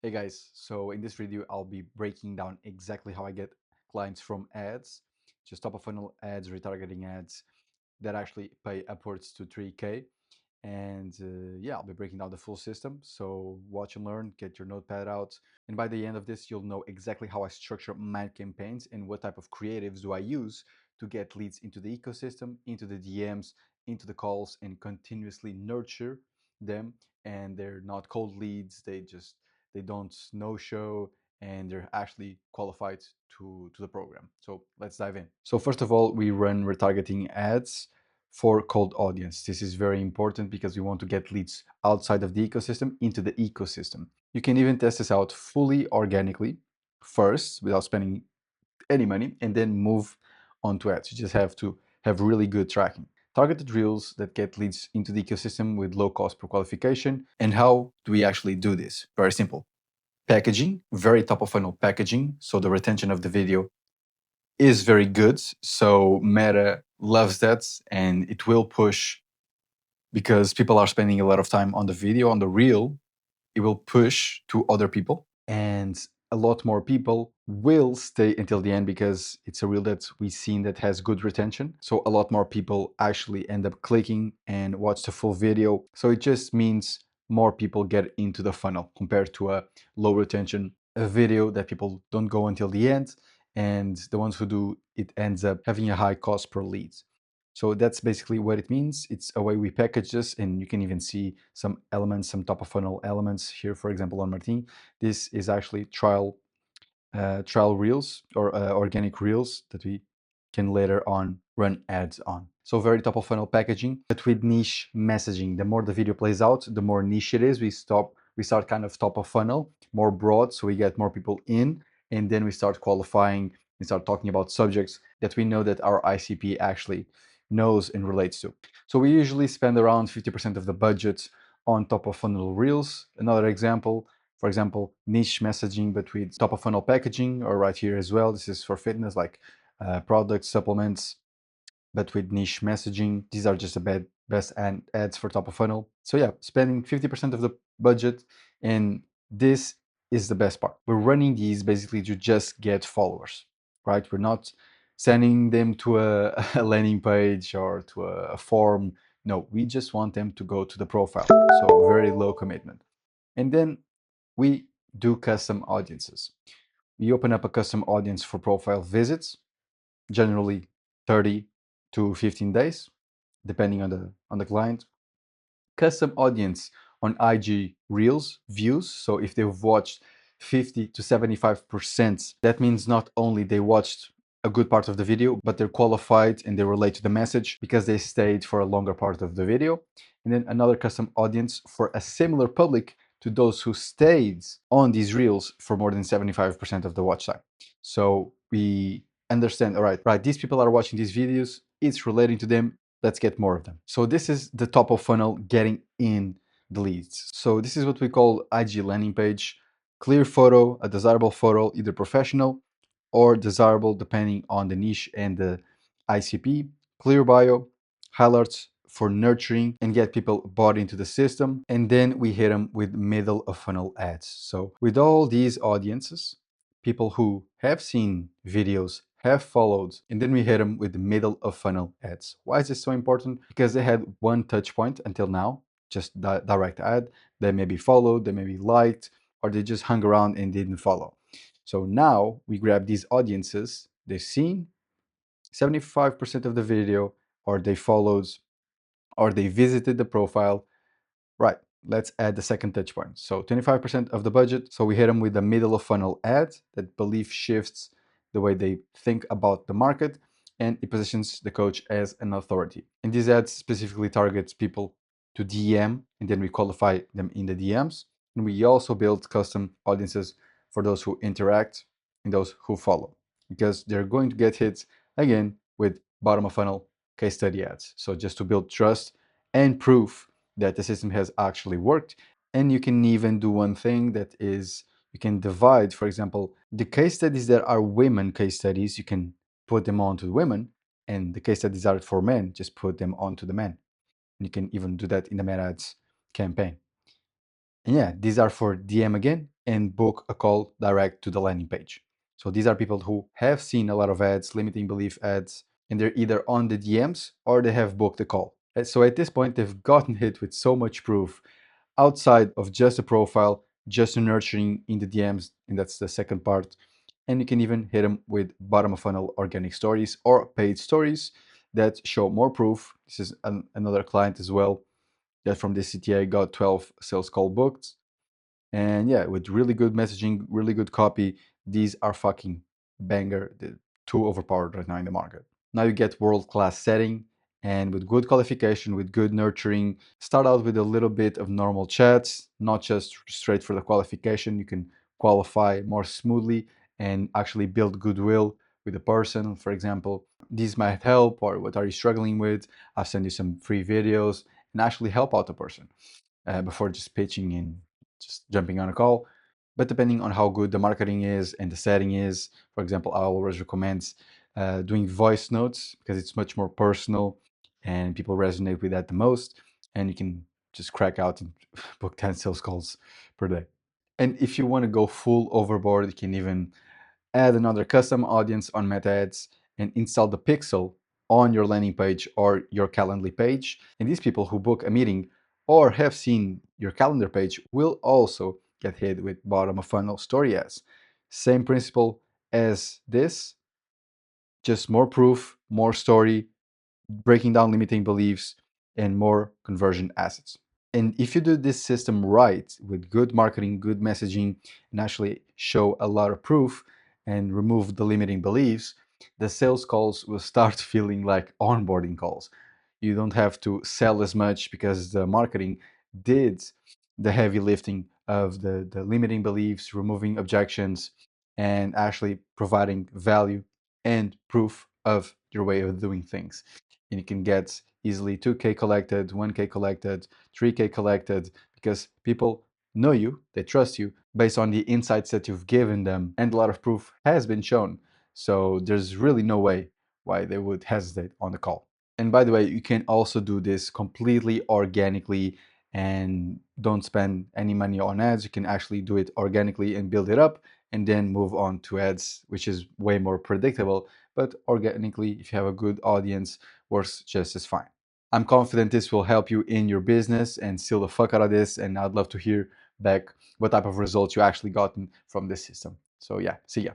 Hey guys, so in this video I'll be breaking down exactly how I get clients from ads, just top of funnel ads, retargeting ads that actually pay upwards to 3K. And yeah, I'll be breaking down the full system. So watch and learn, get your notepad out. And by the end of this, you'll know exactly how I structure my campaigns and what type of creatives do I use to get leads into the ecosystem, into the DMs, into the calls, and continuously nurture them. And they're not cold leads, they don't no show, and they're actually qualified to the program. So let's dive in. So first of all, we run retargeting ads for cold audience. This is very important because we want to get leads outside of the ecosystem into the ecosystem. You can even test this out fully organically first without spending any money and then move on to ads. You just have to have really good tracking. Targeted reels that get leads into the ecosystem with low cost per qualification. And how do we actually do this? Very simple. Packaging, very top of funnel packaging. So the retention of the video is very good. So Meta loves that and it will push because people are spending a lot of time on the video, on the reel. It will push to other people and a lot more people will stay until the end because it's a reel that we've seen that has good retention. So a lot more people actually end up clicking and watch the full video. So it just means more people get into the funnel compared to a low retention a video that people don't go until the end, and the ones who do, it ends up having a high cost per lead. So that's basically what it means. It's a way we package this, and you can even see some elements, some top of funnel elements here. For example, on Martin, this is actually trial reels or organic reels that we can later on run ads on. So very top of funnel packaging, but with niche messaging. The more the video plays out, the more niche it is. We start kind of top of funnel, more broad, so we get more people in, and then we start qualifying and start talking about subjects that we know that our ICP actually knows and relates to. So we usually spend around 50% of the budget on top of funnel reels. Another example, for example, niche messaging, but with top of funnel packaging, or right here as well. This is for fitness, like products, supplements, but with niche messaging. These are just the best ads for top of funnel. So yeah, spending 50% of the budget, and this is the best part. We're running these basically to just get followers, right? We're not sending them to a landing page or to a form. No, we just want them to go to the profile. So very low commitment. And then we do custom audiences. We open up a custom audience for profile visits, generally 30 to 15 days, depending on the client. Custom audience on IG Reels views. So if they've watched 50 to 75%, that means not only they watched a good part of the video, but they're qualified and they relate to the message because they stayed for a longer part of the video. And then another custom audience for a similar public to those who stayed on these reels for more than 75% of the watch time. So we understand, all right, these people are watching these videos, it's relating to them, let's get more of them. So this is the top of funnel getting in the leads. So this is what we call IG landing page. Clear photo, a desirable photo, either professional or desirable depending on the niche and the ICP. Clear bio, highlights for nurturing and get people bought into the system. And then we hit them with middle of funnel ads. So with all these audiences, people who have seen videos, have followed, and then we hit them with the middle of funnel ads. Why is this so important? Because they had one touch point until now, just direct ad. They maybe followed, they maybe liked, or they just hung around and didn't follow. So now we grab these audiences, they've seen 75% of the video, or they followed, or they visited the profile. Right, let's add the second touch point. So 25% of the budget. So we hit them with the middle of funnel ad that belief shifts the way they think about the market, and it positions the coach as an authority. And these ads specifically targets people to DM, and then we qualify them in the DMs. And we also build custom audiences for those who interact and those who follow, because they're going to get hits again with bottom of funnel case study ads. So just to build trust and proof that the system has actually worked. And you can even do one thing, that is you can divide, for example, the case studies that are women case studies, you can put them onto the women, and the case studies are for men, just put them onto the men. And you can even do that in the meta ads campaign. And yeah, these are for DM again, and book a call direct to the landing page. So these are people who have seen a lot of ads, limiting belief ads, and they're either on the DMs or they have booked a call. So at this point, they've gotten hit with so much proof outside of just a profile, just a nurturing in the DMs, and that's the second part. And you can even hit them with bottom of funnel organic stories or paid stories that show more proof. This is another client as well that from this CTA got 12 sales call booked. And yeah, with really good messaging, really good copy, these are fucking banger. They're too overpowered right now in the market. Now you get world-class setting, and with good qualification, with good nurturing, start out with a little bit of normal chats, not just straight for the qualification. You can qualify more smoothly and actually build goodwill with the person. For example, these might help, or what are you struggling with? I'll send you some free videos and actually help out the person before just pitching and just jumping on a call. But depending on how good the marketing is and the setting is, for example, I always recommend doing voice notes because it's much more personal and people resonate with that the most. And you can just crack out and book 10 sales calls per day. And if you want to go full overboard, you can even add another custom audience on Meta Ads, and install the pixel on your landing page or your Calendly page. And these people who book a meeting or have seen your calendar page will also get hit with bottom of funnel story ads. Same principle as this, just more proof, more story, breaking down limiting beliefs, and more conversion assets. And if you do this system right with good marketing, good messaging, and actually show a lot of proof and remove the limiting beliefs, the sales calls will start feeling like onboarding calls. You don't have to sell as much because the marketing did the heavy lifting of the limiting beliefs, removing objections, and actually providing value and proof of your way of doing things. And you can get easily 2K collected, 1K collected, 3K collected, because people know you, they trust you based on the insights that you've given them, and a lot of proof has been shown. So there's really no way why they would hesitate on the call. And by the way, you can also do this completely organically and don't spend any money on ads. You can actually do it organically and build it up and then move on to ads, which is way more predictable. But organically, if you have a good audience, works just as fine. I'm confident this will help you in your business and steal the fuck out of this. And I'd love to hear back what type of results you actually gotten from this system. So yeah, see ya.